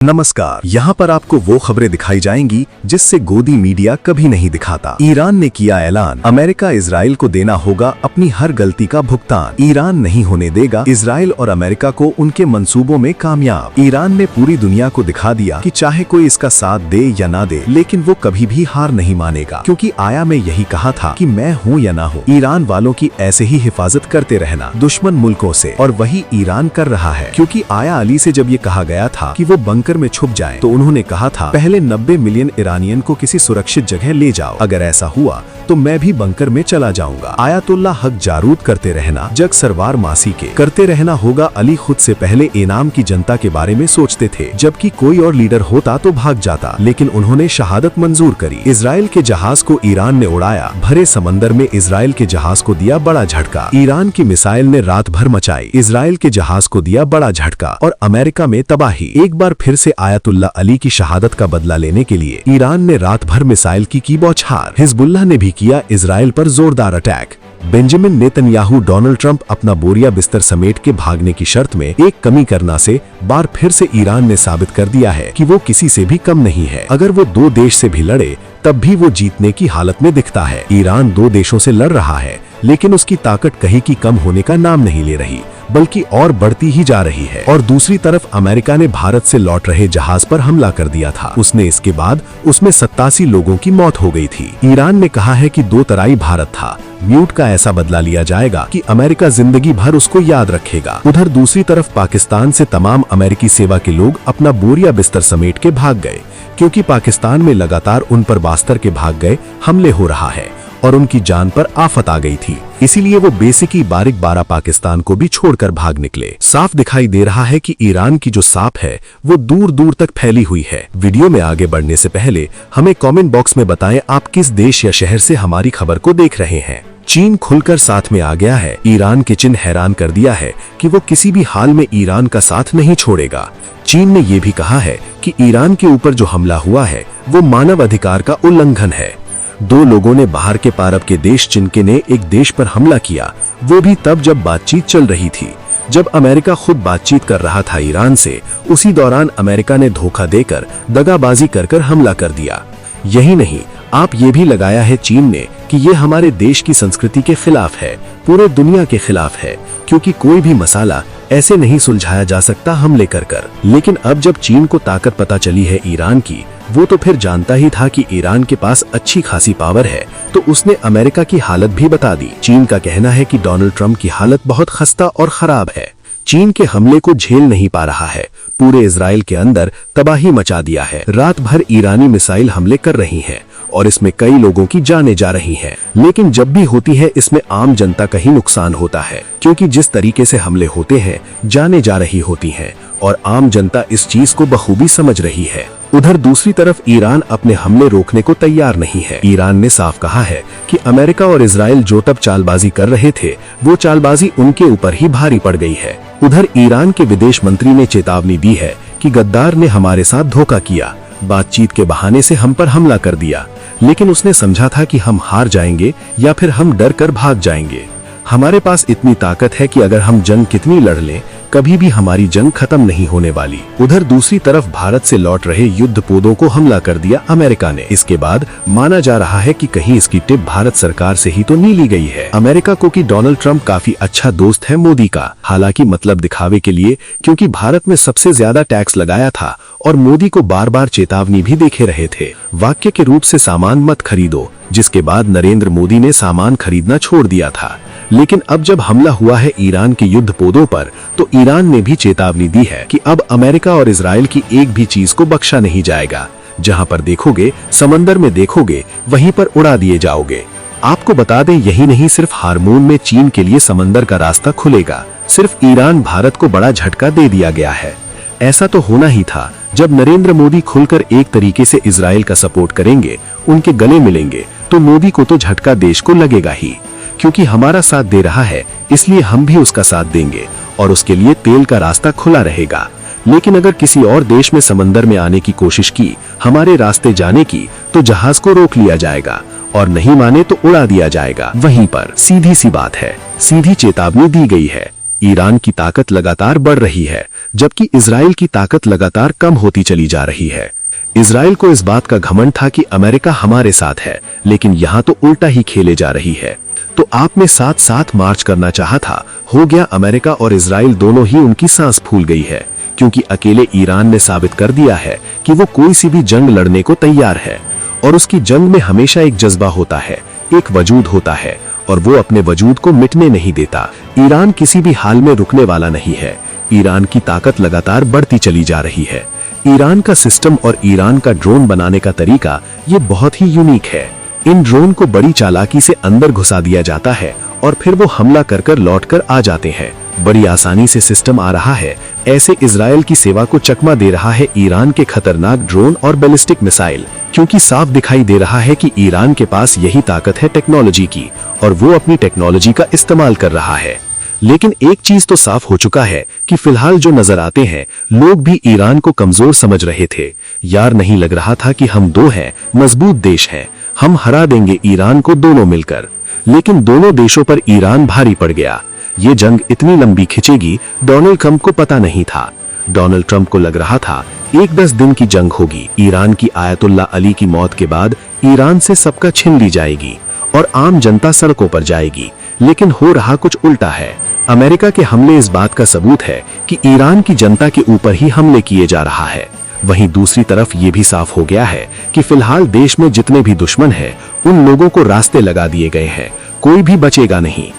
नमस्कार। यहाँ पर आपको वो खबरें दिखाई जाएंगी जिससे गोदी मीडिया कभी नहीं दिखाता। ईरान ने किया ऐलान, अमेरिका इजराइल को देना होगा अपनी हर गलती का भुगतान। ईरान नहीं होने देगा इजराइल और अमेरिका को उनके मंसूबों में कामयाब। ईरान ने पूरी दुनिया को दिखा दिया कि चाहे कोई इसका साथ दे या ना दे, लेकिन वो कभी भी हार नहीं मानेगा, क्योंकि आया में यही कहा था कि मैं हूँ या ना हूँ, ईरान वालों की ऐसे ही हिफाजत करते रहना दुश्मन मुल्कों से, और वही ईरान कर रहा है। क्योंकि आया अली से जब ये कहा गया था कि वो बंकर में छुप जाए, तो उन्होंने कहा था पहले 90 मिलियन ईरानियन को किसी सुरक्षित जगह ले जाओ, अगर ऐसा हुआ तो मैं भी बंकर में चला जाऊंगा। आयतुल्लाह हक जारूद करते रहना, जग सरवार मासी के करते रहना होगा। अली खुद से पहले इनाम की जनता के बारे में सोचते थे, जबकि कोई और लीडर होता तो भाग जाता, लेकिन उन्होंने शहादत मंजूर करी। इजराइल के जहाज को ईरान ने उड़ाया, भरे समंदर में इजराइल के जहाज को दिया बड़ा झटका। ईरान की मिसाइल ने रात भर मचाई, इजराइल के जहाज को दिया बड़ा झटका, और अमेरिका में तबाही। एक बार फिर से आयतुल्लाह अली की शहादत का बदला लेने के लिए ईरान ने रात भर मिसाइल की बौछार। हिजबुल्लाह ने भी किया इजराइल पर जोरदार attack. Benjamin Netanyahu Donald Trump अपना बोरिया बिस्तर समेट के भागने की शर्त में एक कमी करना से बार फिर से ईरान ने साबित कर दिया है कि वो किसी से भी कम नहीं है। अगर वो दो देश से भी लड़े तब भी वो जीतने की हालत में दिखता है। ईरान दो देशों से लड़ रहा है, लेकिन उसकी ताकत कहीं की कम होने का नाम नहीं ले रही, बल्कि और बढ़ती ही जा रही है। और दूसरी तरफ अमेरिका ने भारत से लौट रहे जहाज पर हमला कर दिया था। उसने इसके बाद उसमें 87 लोगों की मौत हो गई थी। ईरान ने कहा है कि दो तराई भारत था, म्यूट का ऐसा बदला लिया जाएगा कि अमेरिका जिंदगी भर उसको याद रखेगा। उधर दूसरी तरफ पाकिस्तान से तमाम अमेरिकी सेवा के लोग अपना बोरिया बिस्तर समेट के भाग गए, क्योंकि पाकिस्तान में लगातार उन पर बास्तर के भाग गए हमले हो रहा है और उनकी जान पर आफत आ गई थी। इसीलिए वो बेसिकी बारिक बारा पाकिस्तान को भी छोड़कर भाग निकले। साफ दिखाई दे रहा है कि ईरान की जो सांप है वो दूर दूर तक फैली हुई है। वीडियो में आगे बढ़ने से पहले हमें कमेंट बॉक्स में बताएं आप किस देश या शहर से हमारी खबर को देख रहे हैं। चीन खुलकर साथ में आ गया है। ईरान के चीन हैरान कर दिया है कि वो किसी भी हाल में ईरान का साथ नहीं छोड़ेगा। चीन ने ये भी कहा है कि ईरान के ऊपर जो हमला हुआ है वो मानव अधिकार का उल्लंघन है। दो लोगों ने बाहर के पारब के देश चिनके ने एक देश पर हमला किया, वो भी तब जब बातचीत चल रही थी, जब अमेरिका खुद बातचीत कर रहा था ईरान से। उसी दौरान अमेरिका ने धोखा देकर दगाबाजी कर हमला कर दिया। यही नहीं, आप ये भी लगाया है चीन ने कि ये हमारे देश की संस्कृति के खिलाफ है, पूरे दुनिया के खिलाफ है, क्योंकि कोई भी मसाला ऐसे नहीं सुलझाया जा सकता हमले कर। लेकिन अब जब चीन को ताकत पता चली है ईरान की, वो तो फिर जानता ही था कि ईरान के पास अच्छी खासी पावर है, तो उसने अमेरिका की हालत भी बता दी। चीन का कहना है कि डोनाल्ड ट्रंप की हालत बहुत खस्ता और खराब है। चीन के हमले को झेल नहीं पा रहा है, पूरे इजराइल के अंदर तबाही मचा दिया है। रात भर ईरानी मिसाइल हमले कर रही हैं और इसमें कई लोगों की जानें जा रही हैं। लेकिन जब भी होती है इसमें आम जनता का ही नुकसान होता है, क्योंकि जिस तरीके से हमले होते हैं जानें जा रही होती हैं और आम जनता इस चीज को बखूबी समझ रही है। उधर दूसरी तरफ ईरान अपने हमले रोकने को तैयार नहीं है। ईरान ने साफ कहा है कि अमेरिका और इजराइल जो तब चालबाजी कर रहे थे वो चालबाजी उनके ऊपर ही भारी पड़ गई है। उधर ईरान के विदेश मंत्री ने चेतावनी दी है कि गद्दार ने हमारे साथ धोखा किया, बातचीत के बहाने से हम पर हमला कर दिया, लेकिन उसने समझा था कि हम हार जाएंगे या फिर हम डर कर भाग जाएंगे। हमारे पास इतनी ताकत है कि अगर हम जंग कितनी लड़ लें, कभी भी हमारी जंग खत्म नहीं होने वाली। उधर दूसरी तरफ भारत से लौट रहे युद्धपोतों को हमला कर दिया अमेरिका ने। इसके बाद माना जा रहा है कि कहीं इसकी टिप भारत सरकार से ही तो नहीं ली गई है। अमेरिका को कि डोनाल्ड ट्रंप काफी अच्छा दोस्त है मोदी का, हालांकि मतलब दिखावे के लिए, क्योंकि भारत में सबसे ज्यादा टैक्स लगाया था और मोदी को बार बार चेतावनी भी देखे रहे थे, वाक्य के रूप से सामान मत खरीदो, जिसके बाद नरेंद्र मोदी ने सामान खरीदना छोड़ दिया था। लेकिन अब जब हमला हुआ है ईरान के युद्धपोतों पर, तो ईरान ने भी चेतावनी दी है कि अब अमेरिका और इजराइल की एक भी चीज को बख्शा नहीं जाएगा। जहां पर देखोगे, समंदर में देखोगे, वहीं पर उड़ा दिए जाओगे। आपको बता दें, यही नहीं, सिर्फ हार्मोन में चीन के लिए समंदर का रास्ता खुलेगा। सिर्फ ईरान भारत को बड़ा झटका दे दिया गया है। ऐसा तो होना ही था। जब नरेंद्र मोदी खुलकर एक तरीके से इजराइल का सपोर्ट करेंगे, उनके गले मिलेंगे, तो मोदी को तो झटका देश को लगेगा ही, क्योंकि हमारा साथ दे रहा है, इसलिए हम भी उसका साथ देंगे और उसके लिए तेल का रास्ता खुला रहेगा। लेकिन अगर किसी और देश में समंदर में आने की कोशिश की, हमारे रास्ते जाने की, तो जहाज को रोक लिया जाएगा और नहीं माने तो उड़ा दिया जाएगा। वहीं पर सीधी सी बात है, सीधी चेतावनी दी गई है। ईरान की ताकत लगातार बढ़ रही है। जबकि इजराइल की ताकत लगातार कम होती चली जा रही है। इजराइल को इस बात का घमंड था कि अमेरिका हमारे साथ है, लेकिन यहाँ तो उल्टा ही खेले जा रही है। तो आपने साथ साथ मार्च करना चाहा था, हो गया अमेरिका और इजराइल दोनों ही उनकी सांस फूल गई है, क्योंकि अकेले ईरान ने साबित कर दिया है कि वो कोई सी भी जंग लड़ने को तैयार है। और उसकी जंग में हमेशा एक जज्बा होता है, एक वजूद होता है, और वो अपने वजूद को मिटने नहीं देता। ईरान किसी भी हाल में रुकने वाला नहीं है। ईरान की ताकत लगातार बढ़ती चली जा रही है। ईरान का सिस्टम और ईरान का ड्रोन बनाने का तरीका ये बहुत ही यूनिक है। इन ड्रोन को बड़ी चालाकी से अंदर घुसा दिया जाता है और फिर वो हमला कर लौटकर आ जाते हैं। बड़ी आसानी से सिस्टम आ रहा है, ऐसे इजराइल की सेवा को चकमा दे रहा है ईरान के खतरनाक ड्रोन और बैलिस्टिक मिसाइल, क्योंकि साफ दिखाई दे रहा है कि ईरान के पास यही ताकत है टेक्नोलॉजी की, और वो अपनी टेक्नोलॉजी का इस्तेमाल कर रहा है। लेकिन एक चीज तो साफ हो चुका है कि फिलहाल जो नजर आते हैं, लोग भी ईरान को कमजोर समझ रहे थे। यार नहीं लग रहा था कि हम दो हैं, मजबूत देश हैं, हम हरा देंगे ईरान को दोनों मिलकर। लेकिन दोनों देशों पर ईरान भारी पड़ गया। ये जंग इतनी लंबी खिंचेगी, डोनाल्ड ट्रंप को पता नहीं था। डोनाल्ड ट्रंप को लग रहा था 10 दिन की जंग होगी। ईरान की आयतुल्ला अली की मौत के बाद ईरान से सबका छीन ली जाएगी और आम जनता सड़कों पर जाएगी। लेकिन हो रहा कुछ उल्टा है। अमेरिका के हमले इस बात का सबूत है कि ईरान की जनता के ऊपर ही हमले किए जा रहा है। वहीं दूसरी तरफ ये भी साफ हो गया है कि फिलहाल देश में जितने भी दुश्मन हैं, उन लोगों को रास्ते लगा दिए गए हैं, कोई भी बचेगा नहीं।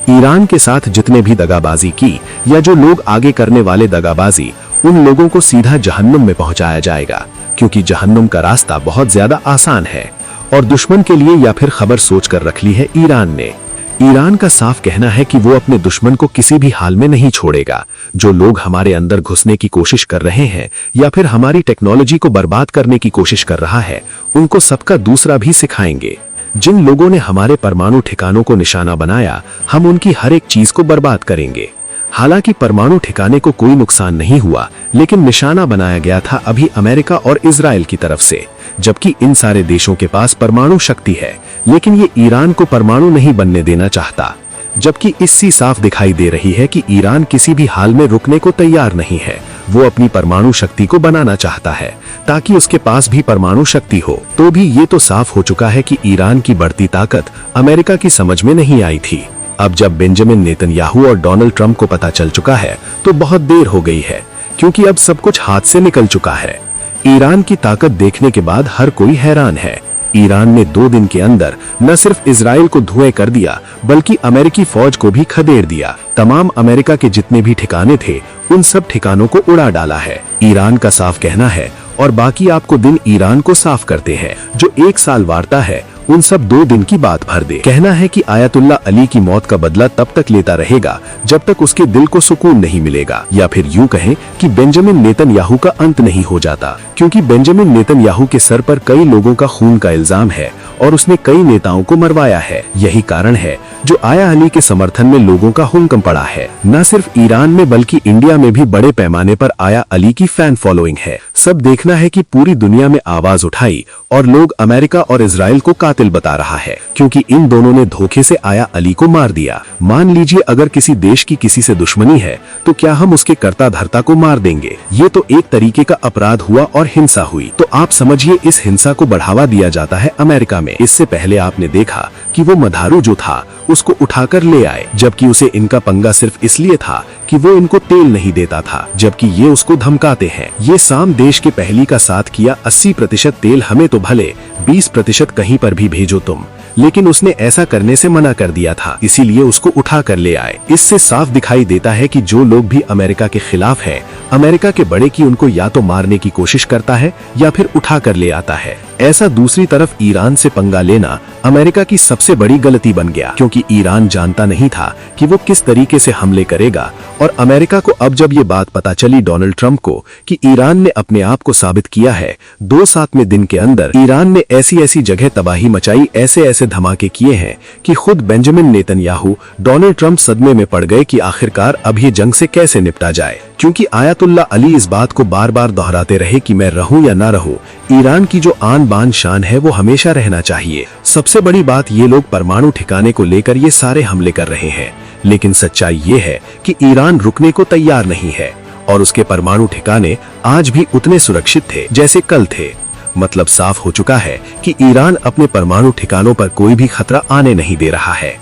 ईरान के साथ जितने भी दगाबाजी की या जो लोग आगे करने वाले दगाबाजी, उन लोगों को सीधा जहन्नुम में पहुंचाया जाएगा, क्योंकि जहन्नुम का रास्ता बहुत ज्यादा आसान है और दुश्मन के लिए या फिर खबर सोच कर रख ली है ईरान ने। ईरान का साफ कहना है कि वो अपने दुश्मन को किसी भी हाल में नहीं छोड़ेगा। जो लोग हमारे अंदर घुसने की कोशिश कर रहे हैं या फिर हमारी टेक्नोलॉजी को बर्बाद करने की कोशिश कर रहा है, उनको सबका दूसरा भी सिखाएंगे। जिन लोगों ने हमारे परमाणु ठिकानों को निशाना बनाया, हम उनकी हर एक चीज को बर्बाद करेंगे। हालांकि परमाणु ठिकाने को कोई नुकसान नहीं हुआ, लेकिन निशाना बनाया गया था अभी अमेरिका और इजराइल की तरफ से। जबकि इन सारे देशों के पास परमाणु शक्ति है, लेकिन ये ईरान को परमाणु नहीं बनने देना चाहता। जबकि इससे साफ दिखाई दे रही है कि ईरान किसी भी हाल में रुकने को तैयार नहीं है। वो अपनी परमाणु शक्ति को बनाना चाहता है ताकि उसके पास भी परमाणु शक्ति हो। तो भी ये तो साफ हो चुका है कि ईरान की बढ़ती ताकत अमेरिका की समझ में नहीं आई थी। अब जब बेंजामिन नेतन्याहू और डोनाल्ड ट्रंप को पता चल चुका है, तो बहुत देर हो गई है, क्योंकि अब सब कुछ हाथ से निकल चुका है। ईरान की ताकत देखने के बाद हर कोई हैरान है। ईरान ने 2 दिन के अंदर न सिर्फ इजराइल को धुएं कर दिया, बल्कि अमेरिकी फौज को भी खदेड़ दिया। तमाम अमेरिका के जितने भी ठिकाने थे, उन सब ठिकानों को उड़ा डाला है। ईरान का साफ कहना है, और बाकी आपको दिन ईरान को साफ करते हैं, जो 1 साल वारता है, उन सब 2 दिन की बात भर दे। कहना है कि आयतुल्ला अली की मौत का बदला तब तक लेता रहेगा जब तक उसके दिल को सुकून नहीं मिलेगा, या फिर यूं कहें कि बेंजामिन नेतन्याहू का अंत नहीं हो जाता, क्योंकि बेंजामिन नेतन्याहू के सर पर कई लोगों का खून का इल्जाम है और उसने कई नेताओं को मरवाया है। यही कारण है जो आया अली के समर्थन में लोगों का हुक्म पड़ा है। न सिर्फ ईरान में बल्कि इंडिया में भी बड़े पैमाने पर आया अली की फैन फॉलोइंग है। सब देखना है कि पूरी दुनिया में आवाज उठाई और लोग अमेरिका और इजराइल को कातिल बता रहा है, क्योंकि इन दोनों ने धोखे से आया अली को मार दिया। मान लीजिए अगर किसी देश की किसी से दुश्मनी है, तो क्या हम उसके कर्ता धर्ता को मार देंगे? ये तो एक तरीके का अपराध हुआ और हिंसा हुई। तो आप समझिए इस हिंसा को बढ़ावा दिया जाता है अमेरिका में। इससे पहले आपने देखा कि वो मधारू जो था उसको उठाकर ले आए, जबकि उसे इनका पंगा सिर्फ इसलिए था कि वो इनको तेल नहीं देता था, जबकि ये उसको धमकाते हैं। ये साम देश के पहली का साथ किया, 80% तेल हमें तो भले 20% कहीं पर भी भेजो तुम, लेकिन उसने ऐसा करने से मना कर दिया था, इसीलिए उसको उठा कर ले आए। इससे साफ दिखाई देता है कि जो लोग भी अमेरिका के खिलाफ हैं, अमेरिका के बड़े की उनको या तो मारने की कोशिश करता है या फिर उठा कर ले आता है। ऐसा दूसरी तरफ ईरान से पंगा लेना अमेरिका की सबसे बड़ी गलती बन गया, क्योंकि ईरान जानता नहीं था कि वो किस तरीके से हमले करेगा। और अमेरिका को अब जब ये बात पता चली डोनाल्ड ट्रंप को कि ईरान ने अपने आप को साबित किया है, 2-7 दिन के अंदर ईरान ने ऐसी ऐसी जगह तबाही मचाई, ऐसे ऐसे धमाके किए हैं कि खुद बेंजामिन नेतन्याहू, डोनाल्ड ट्रंप सदमे में पड़ गए कि आखिरकार अब ये जंग से कैसे निपटा जाए। क्योंकि आयतुल्ला अली इस बात को बार बार दोहराते रहे कि मैं रहूं या ना रहूं, ईरान की जो आन बान शान है वो हमेशा रहना चाहिए। सबसे बड़ी बात, ये लोग परमाणु ठिकाने को लेकर ये सारे हमले कर रहे हैं, लेकिन सच्चाई ये है कि ईरान रुकने को तैयार नहीं है और उसके परमाणु ठिकाने आज भी उतने सुरक्षित थे जैसे कल थे। मतलब साफ हो चुका है कि ईरान अपने परमाणु ठिकानों पर कोई भी खतरा आने नहीं दे रहा है।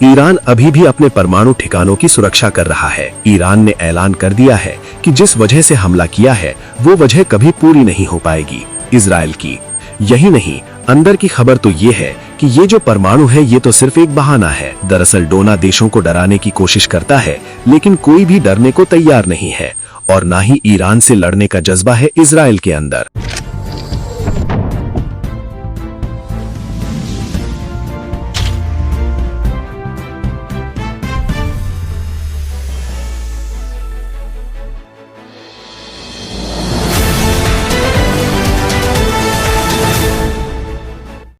ईरान अभी भी अपने परमाणु ठिकानों की सुरक्षा कर रहा है। ईरान ने ऐलान कर दिया है कि जिस वजह से हमला किया है वो वजह कभी पूरी नहीं हो पाएगी इजराइल की। यही नहीं, अंदर की खबर तो ये है कि ये जो परमाणु है ये तो सिर्फ एक बहाना है। दरअसल डोना देशों को डराने की कोशिश करता है, लेकिन कोई भी डरने को तैयार नहीं है और ना ही ईरान से लड़ने का जज्बा है इजराइल के अंदर।